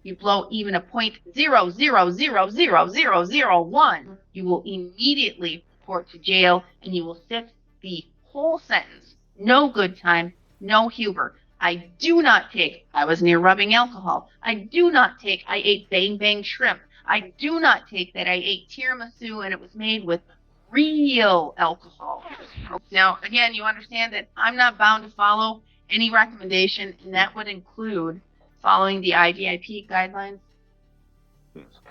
you blow even a 0.0000001, you will immediately report to jail and you will sit the whole sentence. No good time, no Huber. I do not take, I was near rubbing alcohol. I do not take, I ate bang bang shrimp. I do not take that I ate tiramisu and it was made with real alcohol. Now, again, you understand that I'm not bound to follow any recommendation, and that would include following the IDIP guidelines.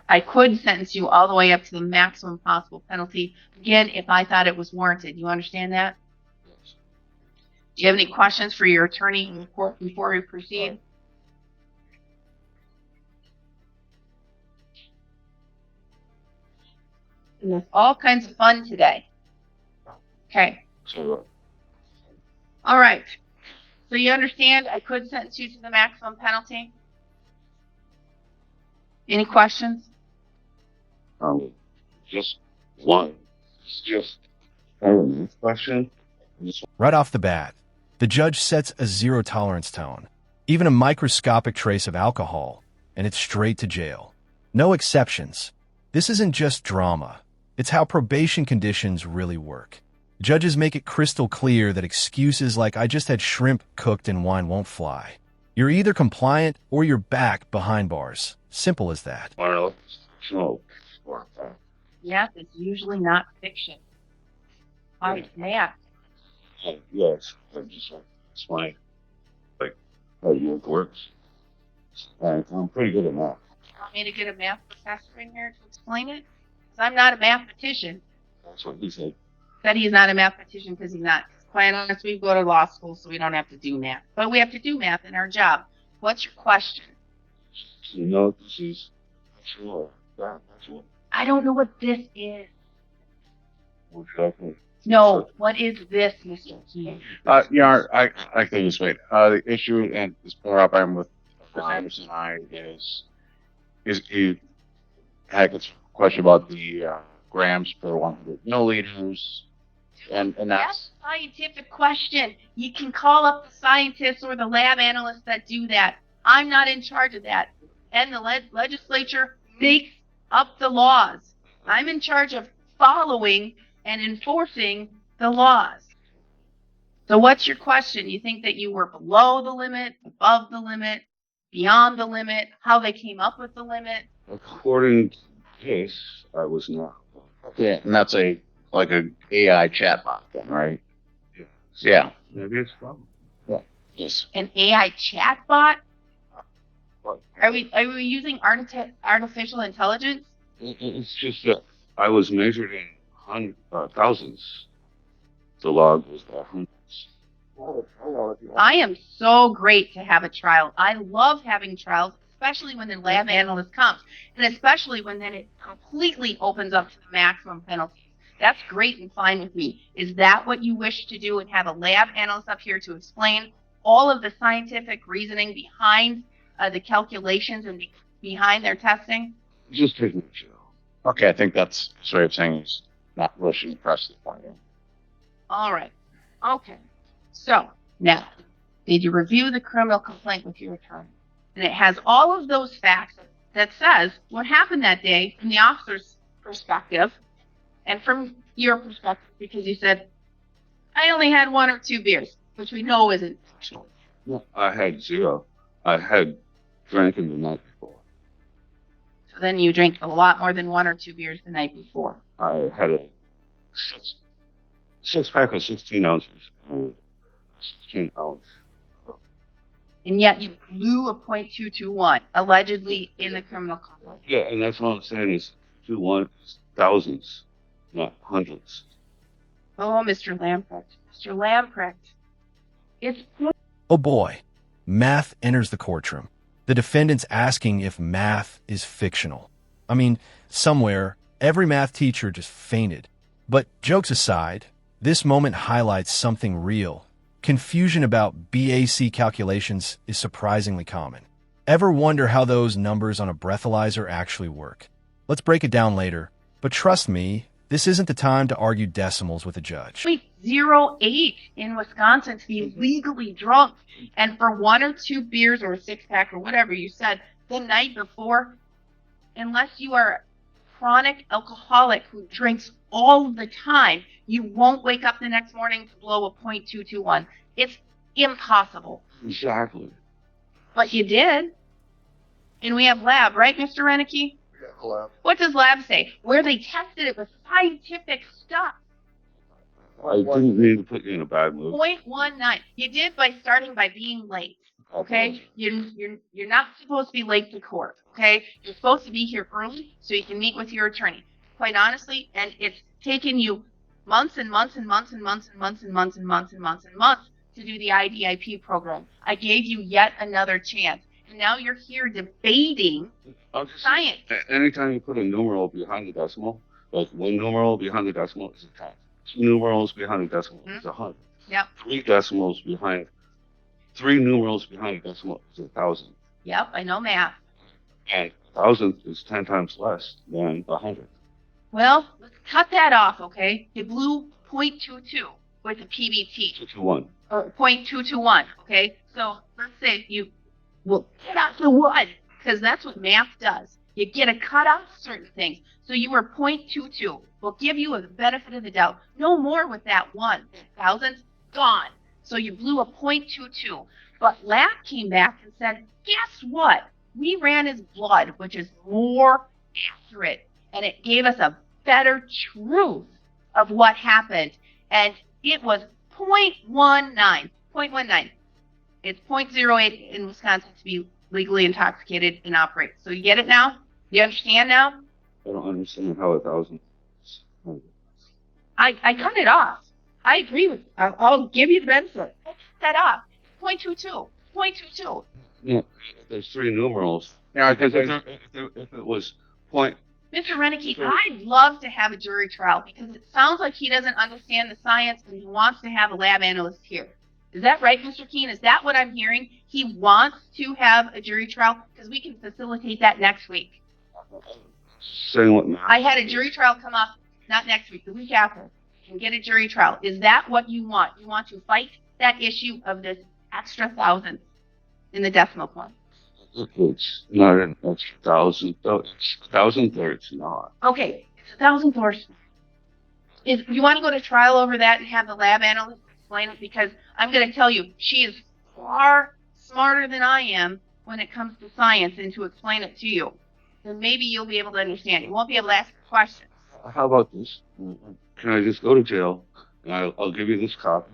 I could sentence you all the way up to the maximum possible penalty, again, if I thought it was warranted. You understand that? Yes. Do you have any questions for your attorney in court before we proceed? And there's all kinds of fun today. Okay. So, All right. So you understand I could sentence you to the maximum penalty? Any questions? just one. It's just a question. Right off the bat, the judge sets a zero-tolerance tone. Even a microscopic trace of alcohol, and it's straight to jail. No exceptions. This isn't just drama. It's how probation conditions really work. Judges make it crystal clear that excuses like "I just had shrimp cooked in wine" won't fly. You're either compliant or you're back behind bars. Simple as that. Well, so, Yes, it's usually not fiction. Yeah. yes, I just like explain like how your work works. And I'm pretty good at math. You want me to get a math professor in here to explain it? Because I'm not a mathematician. That's what he said. Said he's not a mathematician because he's not. Quite honest, we go to law school, so we don't have to do math. But we have to do math in our job. What's your question? You know, this is sure. That's what. I don't know what this is. Exactly. No, what is this, Mr. Key? I can just wait. The issue, and this brought up with Anderson and I, is he had a question about the grams per 100 milliliters, and That's that's a scientific question. You can call up the scientists or the lab analysts that do that. I'm not in charge of that. And the legislature makes up the laws. I'm in charge of following and enforcing the laws. So what's your question? You think that you were below the limit, above the limit, beyond the limit, how they came up with the limit? according to this, I was not. Yeah, and that's like a AI chatbot, then, right? Yeah. Maybe it's from. Yeah. Yes. An AI chatbot? What? Are we using artificial intelligence? It's just that I was measured in thousandths. The log was hundredths. I am so great to have a trial. I love having trials, especially when the lab analyst comes, and especially when then it completely opens up to the maximum penalties. That's great and fine with me. Is that what you wish to do, and have a lab analyst up here to explain all of the scientific reasoning behind the calculations and behind their testing? Just taking a chill. Okay, I think that's his way of saying he's not rushing press the point. All right. Okay. So, now, did you review the criminal complaint with your attorney? And it has all of those facts that says what happened that day from the officer's perspective and from your perspective, because you said, I only had 1 or 2 beers, which we know isn't fictional. No, I had 0. I had drinking the night before. So then you drank a lot more than 1 or 2 beers the night before. I had a six pack of 16 ounces. 16 ounce. And yet you blew a .221, allegedly in the criminal complaint. Yeah, and that's what I'm saying is 2 thousandths, not hundredths. Oh, Mr. Lamprecht. Mr. Lamprecht. It's... Oh boy, math enters the courtroom. The defendant's asking if math is fictional. I mean, somewhere, every math teacher just fainted. But jokes aside, this moment highlights something real. Confusion about BAC calculations is surprisingly common. Ever wonder how those numbers on a breathalyzer actually work? Let's break it down later, but trust me, this isn't the time to argue decimals with a judge. 0.08 in Wisconsin to be legally drunk, and for 1 or 2 beers or a 6-pack or whatever you said, the night before, unless you are a chronic alcoholic who drinks all the time, you won't wake up the next morning to blow a .221. It's impossible. Exactly. But you did. And we have lab, right, Mr. Renicky? Yeah, lab. What does lab say? Where they tested it with scientific stuff. I didn't mean to put you in a bad mood. 0.19. You did by starting by being late. Okay? You're not supposed to be late to court. Okay? You're supposed to be here early so you can meet with your attorney. Quite honestly, and it's taken you months and months and months and months and months and months and months and months and months to do the IDIP program. I gave you yet another chance. And now you're here debating science. Anytime you put a numeral behind the decimal, like one numeral behind the decimal is a 10. 2 numerals behind the decimal is 100. Yep. 3 numerals behind the decimal is 1,000. Yep, I know math. And 1,000 is 10 times less than 100. Well, let's cut that off, okay? You blew .22 with a PBT. 221. Or .221, okay? So let's say you will get off the 1, because that's what math does. You get to cut off certain things. So you were .22. We'll give you a benefit of the doubt. No more with that 1. Thousandths, gone. So you blew a .22. But lab came back and said, guess what? We ran his blood, which is more accurate. And it gave us a better truth of what happened. And it was 0.19. 0.19. It's 0.08 in Wisconsin to be legally intoxicated and operate. So you get it now? You understand now? I don't understand how 1,000. I cut it off. I agree with you. I'll give you the benefit. I cut that off. 0.22. 0.22. Yeah, there's 3 numerals. Yeah, Because if it was point, Mr. Renicky, I'd love to have a jury trial because it sounds like he doesn't understand the science and he wants to have a lab analyst here. Is that right, Mr. Keene? Is that what I'm hearing? He wants to have a jury trial because we can facilitate that next week. saying what math. I had a jury trial come up, not next week, the week after, and get a jury trial. Is that what you want? You want to fight that issue of this extra thousandth in the decimal point? It's not an extra 1,000. It's 1,000ths, not. Okay, it's 1,000ths. You want to go to trial over that and have the lab analyst explain it? Because I'm going to tell you, she is far smarter than I am when it comes to science and to explain it to you. Then maybe you'll be able to understand. You won't be able to ask questions. How about this? Can I just go to jail and I'll give you this copy?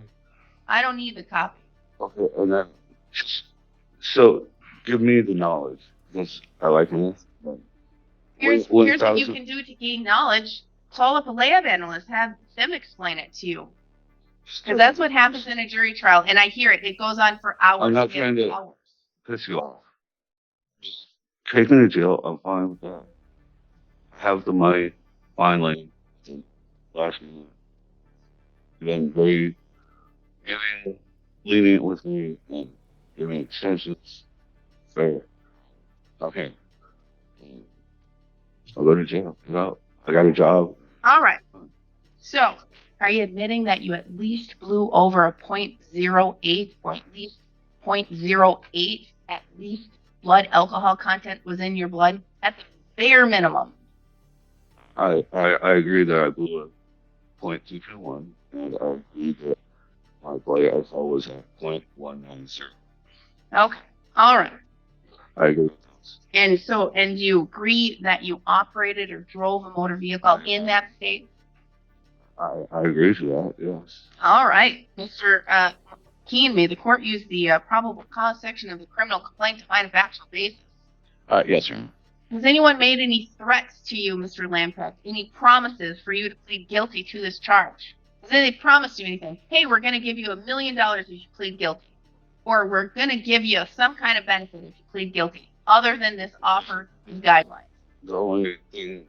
I don't need the copy. Okay, and then so give me the knowledge because I like math. Here's what you can do to gain knowledge. Call up a lab analyst, have them explain it to you. Because that's what happens in a jury trial, and I hear it. It goes on for hours. I'm not trying to piss you off. Just take me to jail. I'm fine with that. Have the money finally. Last minute. You've been very lenient with me and giving extensions. Fair. Okay. I'll go to jail. You know, I got a job. All right. So, are you admitting that you at least blew over a .08 or at least .08 at least blood alcohol content was in your blood? At the bare minimum. I agree that I blew a .221 and I agree that my blood alcohol was at .190. Okay. All right. I agree with those. And you agree that you operated or drove a motor vehicle in that state? I agree to that, yes. All right. Mr. Keene, may the court use the probable cause section of the criminal complaint to find a factual basis? Yes, sir. Has anyone made any threats to you, Mr. Lamprecht? Any promises for you to plead guilty to this charge? Has anybody promised you anything? Hey, we're going to give you $1 million if you plead guilty. Or we're going to give you some kind of benefit if you plead guilty, other than this offer and guidelines. The only thing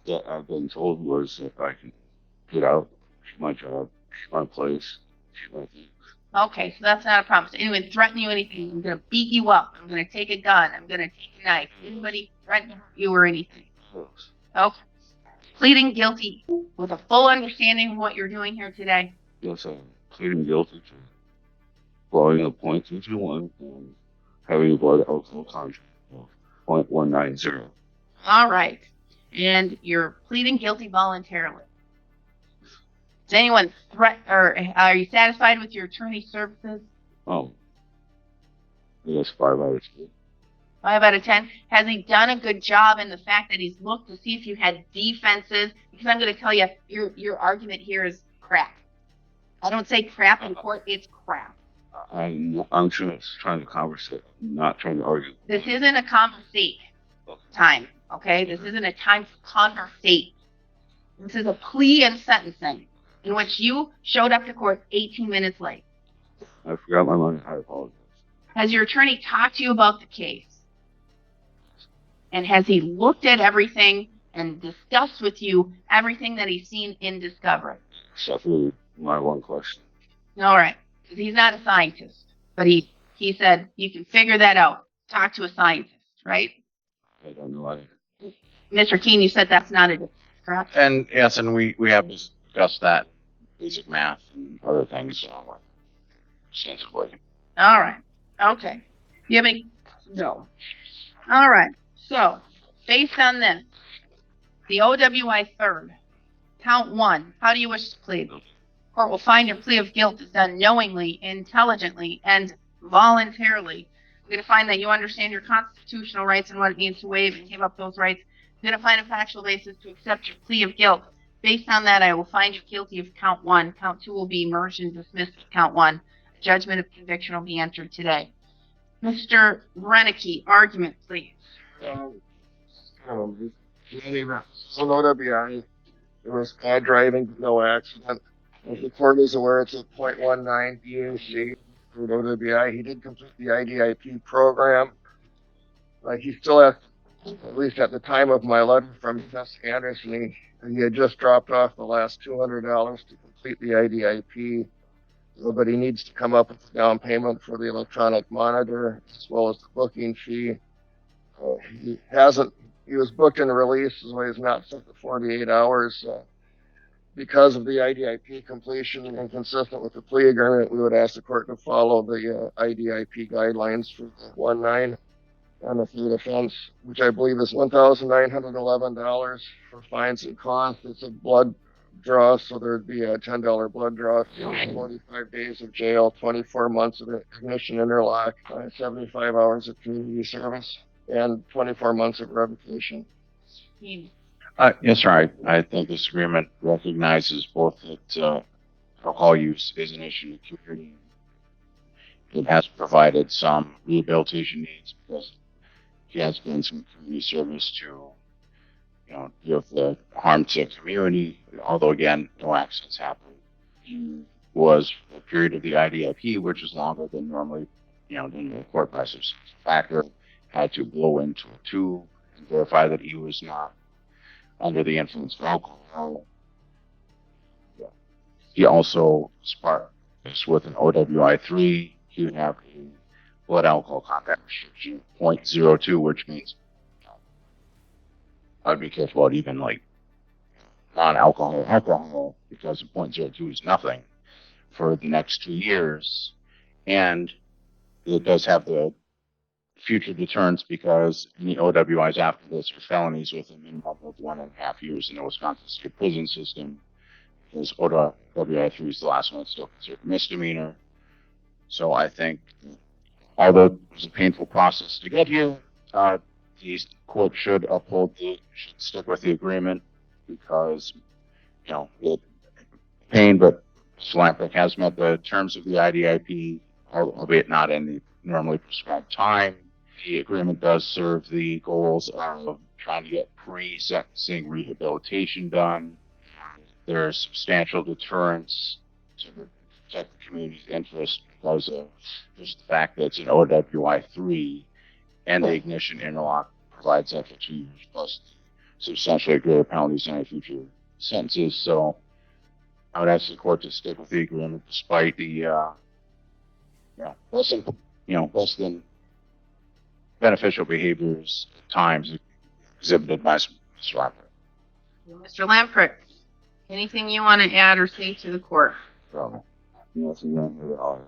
that I've been told was if I can get out, keep my job, keep my place, keep my things. Okay, so that's not a promise. Anyone threaten you anything? I'm going to beat you up. I'm going to take a gun. I'm going to take a knife. Anybody threaten you or anything? Yes. Okay. Pleading guilty with a full understanding of what you're doing here today. Yes, I'm pleading guilty to blowing a .221 and having a blood alcohol content of .190. All right. And you're pleading guilty voluntarily. Does anyone or are you satisfied with your attorney's services? Yes, 5 out of 10. 5 out of 10. Has he done a good job in the fact that he's looked to see if you had defenses? Because I'm going to tell you, your argument here is crap. I don't say crap in court, it's crap. I'm just trying to conversate, not trying to argue. This isn't a conversate time, okay? This isn't a time for conversate. This is a plea and sentencing in which you showed up to court 18 minutes late. I forgot my money. I apologize. Has your attorney talked to you about the case? And has he looked at everything and discussed with you everything that he's seen in discovery? Except for my one question. All right. Because he's not a scientist. But he said you can figure that out. Talk to a scientist, right? I don't know. Mr. Keene, you said that's not a correct? And yes, and we have discussed that basic math and other things extensively. All right. Okay. You have any? No. All right. So, based on this, the OWI third, count 1, how do you wish to plead? Court will find your plea of guilt is done knowingly, intelligently, and voluntarily. We're going to find that you understand your constitutional rights and what it means to waive and give up those rights. We're going to find a factual basis to accept your plea of guilt. Based on that, I will find you guilty of count 1. Count 2 will be merged and dismissed with count 1. A judgment of conviction will be entered today. Mr. Renicky, argument, please. OWI. It was bad driving, no accident. As the court is aware, it's a .19 BAC for OWI. He did complete the IDIP program. He still has, at least at the time of my letter from Justice Anderson, he had just dropped off the last $200 to complete the IDIP. But he needs to come up with a down payment for the electronic monitor as well as the booking fee. He was booked and released, so he's not set to 48 hours. Because of the IDIP completion and consistent with the plea agreement, we would ask the court to follow the IDIP guidelines for the 1-9 on the third offense, which I believe is $1,911 for fines and costs. It's a blood draw, so there'd be a $10 blood draw, 45 days of jail, 24 months of ignition interlock, 75 hours of community service, and 24 months of revocation. Yes, sir. I think this agreement recognizes both that alcohol use is an issue in the community. It has provided some rehabilitation needs because he has done some community service to, give the harm to the community. Although again, no accidents happened. He was for a period of the IDIP, which is longer than normally, than the court process factor, had to blow into a tube and verify that he was not under the influence of alcohol. Yeah. He also sparked this with an OWI 3. He would have a blood alcohol content restriction of 0.02, which means I'd be careful about even non-alcohol alcohol because 0.02 is nothing for the next 2 years. And it does have the future deterrents because any OWIs after this are felonies with a minimum of 1.5 years in the Wisconsin state prison system. Because OWI 3 is the last one that's still considered a misdemeanor. So I think, although it was a painful process to get here, the court should stick with the agreement because, it pain, but Slampic has met the terms of the IDIP, albeit not in the normally prescribed time. The agreement does serve the goals of trying to get pre-sentencing rehabilitation done. There's substantial deterrence to protect the community's interest because of just the fact that it's an OWI 3 and the ignition interlock provides that for 2 years plus substantially greater penalties in any future sentences. So I would ask the court to stick with the agreement despite the less than beneficial behaviors at times exhibited by Mr. Lampert. Mr. Lampert, anything you want to add or say to the court? Well, what are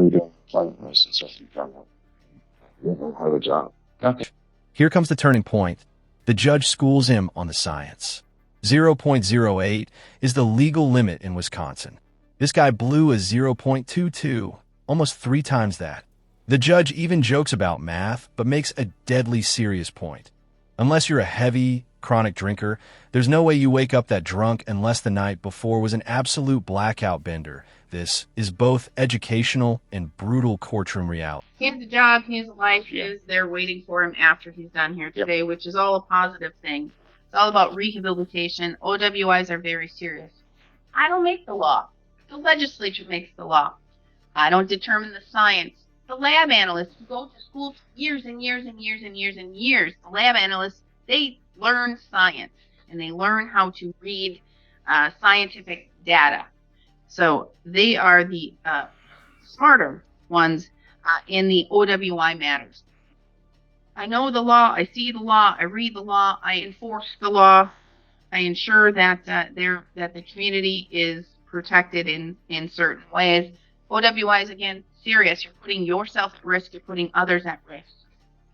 you doing? Playing this and stuff. You don't have a job. Okay. Here comes the turning point. The judge schools him on the science. 0.08 is the legal limit in Wisconsin. This guy blew a 0.22, almost 3 times that. The judge even jokes about math, but makes a deadly serious point. Unless you're a heavy, chronic drinker, there's no way you wake up that drunk unless the night before was an absolute blackout bender. This is both educational and brutal courtroom reality. His job, his life is there waiting for him after he's done here today, which is all a positive thing. It's all about rehabilitation. OWIs are very serious. I don't make the law. The legislature makes the law. I don't determine the science. The lab analysts who go to school for years and years and years and years and years, the lab analysts, they learn science and they learn how to read scientific data. So they are the smarter ones in the OWI matters. I know the law, I see the law, I read the law, I enforce the law, I ensure that that the community is protected in certain ways. OWI is, again, serious. You're putting yourself at risk. You're putting others at risk.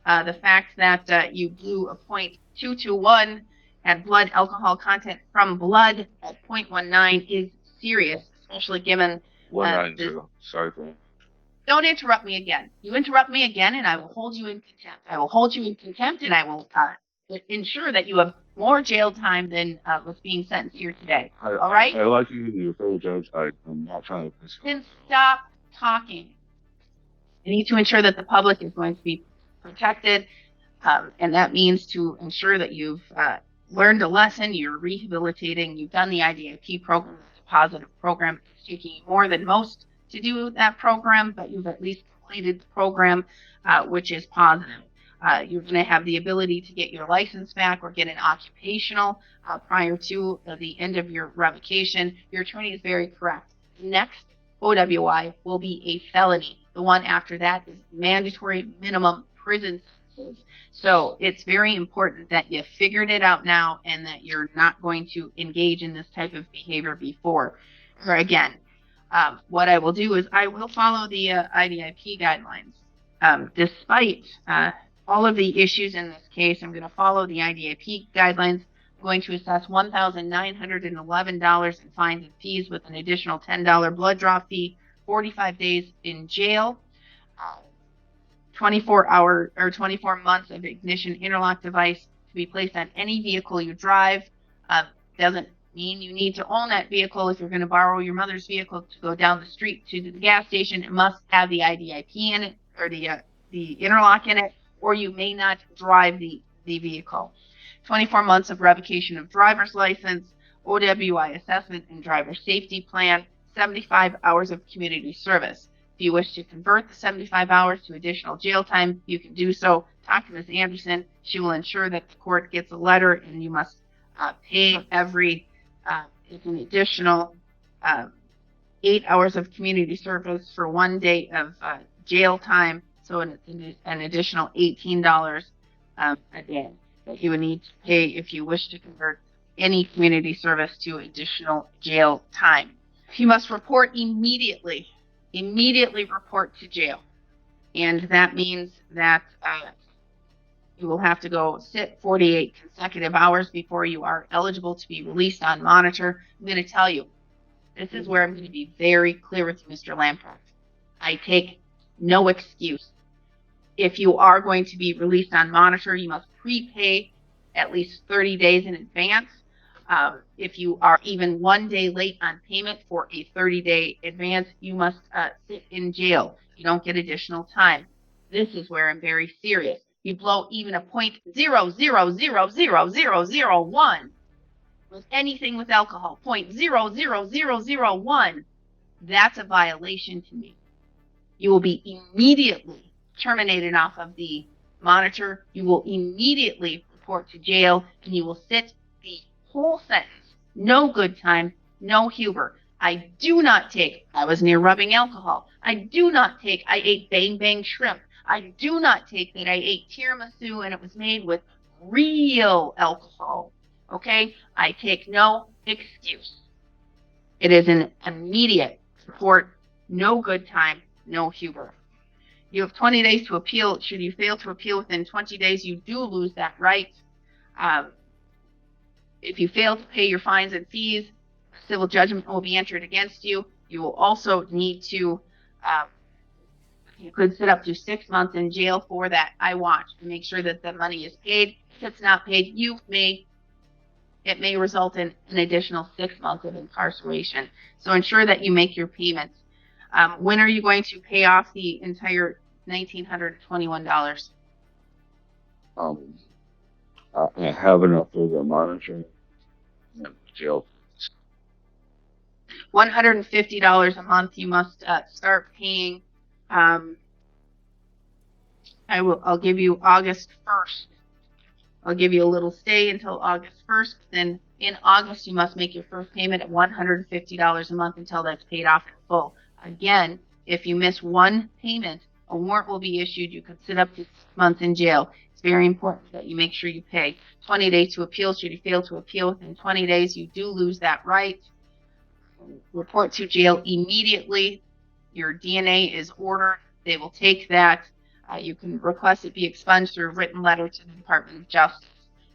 The fact that you blew a .221 at blood alcohol content from blood at 0.19 is serious, especially given 190. Sorry for that. Don't interrupt me again. You interrupt me again, and I will hold you in contempt. I will hold you in contempt, and I will ensure that you have more jail time than was being sentenced here today. All right? I like you, your fellow judge. I'm not trying to piss you Then stop talking. I need to ensure that the public is going to be protected, and that means to ensure that you've learned a lesson, you're rehabilitating, you've done the IDIP program, it's a positive program. It's taking you more than most to do that program, but you've at least completed the program, which is positive. You're going to have the ability to get your license back or get an occupational prior to the end of your revocation. Your attorney is very correct. Next OWI will be a felony. The one after that is mandatory minimum prison sentences. So it's very important that you figured it out now and that you're not going to engage in this type of behavior before or again. What I will do is I will follow the IDIP guidelines. Despite all of the issues in this case, I'm going to follow the IDIP guidelines. I'm going to assess $1,911 in fines and fees with an additional $10 blood draw fee, 45 days in jail, 24 months of ignition interlock device to be placed on any vehicle you drive. Doesn't mean you need to own that vehicle. If you're going to borrow your mother's vehicle to go down the street to the gas station, it must have the IDIP in it or the interlock in it, or you may not drive the vehicle. 24 months of revocation of driver's license, OWI assessment and driver safety plan, 75 hours of community service. If you wish to convert the 75 hours to additional jail time, you can do so. Talk to Ms. Anderson. She will ensure that the court gets a letter, and you must pay every it's an additional 8 hours of community service for 1 day of jail time. So it's an additional $18 a day that you would need to pay if you wish to convert any community service to additional jail time. You must report immediately report to jail. And that means that you will have to go sit 48 consecutive hours before you are eligible to be released on monitor. I'm going to tell you, this is where I'm going to be very clear with you, Mr. Lamprecht. I take no excuse. If you are going to be released on monitor, you must prepay at least 30 days in advance. If you are even 1 day late on payment for a 30-day advance, you must sit in jail. You don't get additional time. This is where I'm very serious. You blow even a .0000001 with anything with alcohol, .00001, that's a violation to me. You will be immediately terminated off of the monitor. You will immediately report to jail, and you will sit the whole sentence. No good time, no Huber. I was near rubbing alcohol. I ate bang bang shrimp. I do not take that I ate tiramisu and it was made with real alcohol. Okay? I take no excuse. It is an immediate report, no good time, no Huber. You have 20 days to appeal. Should you fail to appeal within 20 days, you do lose that right. If you fail to pay your fines and fees, civil judgment will be entered against you. You will also need to, you could sit up to 6 months in jail for that. I watch to make sure that the money is paid. If it's not paid, it may result in an additional 6 months of incarceration. So ensure that you make your payments. When are you going to pay off the entire $1,921? I have enough for the monitoring and jail. $150 a month. You must start paying. I'll give you August 1st. I'll give you a little stay until August 1st. Then in August, you must make your first payment at $150 a month until that's paid off in full. Again, if you miss one payment, a warrant will be issued. You could sit up to 6 months in jail. It's very important that you make sure you pay. 20 days to appeal. Should you fail to appeal within 20 days, you do lose that right. Report to jail immediately. Your DNA is ordered. They will take that. You can request it be expunged through a written letter to the Department of Justice.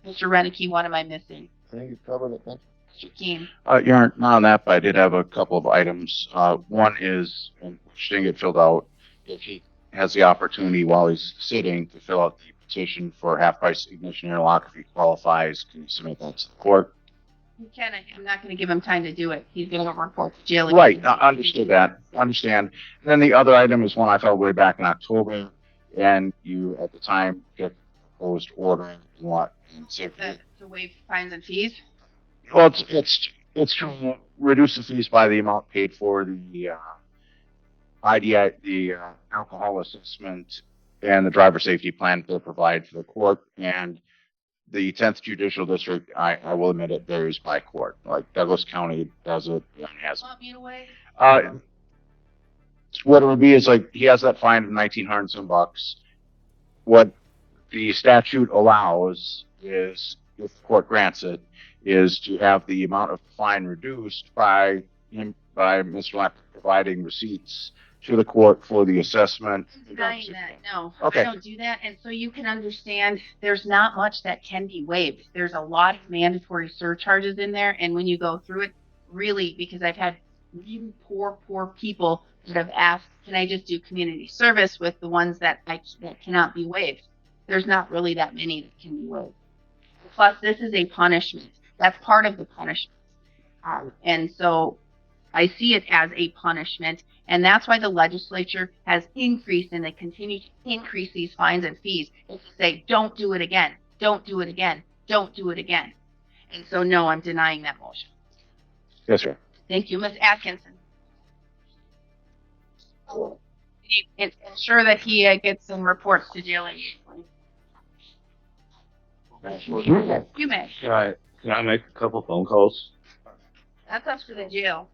Mr. Renicky, what am I missing? I think you covered it. Mr. Keene. You aren't not on that, but I did have a couple of items. One is, which didn't get filled out, if he has the opportunity while he's sitting to fill out the petition for half-price ignition interlock, if he qualifies, can you submit that to the court? You can. I'm not going to give him time to do it. He's going to report to jail. Right, I understood that. Understand. And then the other item is one I filed way back in October, and you, at the time, get proposed order you want to waive fines and fees? Well, it's to reduce the fees by the amount paid for the IDI, the alcohol assessment, and the driver safety plan to provide for the court. And the 10th Judicial District, I will admit it varies by court. Like Douglas County does it, and has. Want me to waive? What it would be is like he has that fine of $1,900 some bucks. What the statute allows is, if the court grants it, is to have the amount of fine reduced by Mr. Lapp providing receipts to the court for the assessment. I'm denying that. No, Okay. I don't do that. And so you can understand there's not much that can be waived. There's a lot of mandatory surcharges in there. And when you go through it, really, because I've had really poor people that have asked, can I just do community service with the ones that cannot be waived? There's not really that many that can be waived. Plus, this is a punishment. That's part of the punishment. And so I see it as a punishment, and that's why the legislature has increased, and they continue to increase these fines and fees, is to say, don't do it again, don't do it again, don't do it again. And so, no, I'm denying that motion. Yes, sir. Thank you. Ms. Atkinson. Ensure that he gets some reports to jail immediately. You may. Can I make a couple phone calls? That's up to the jail.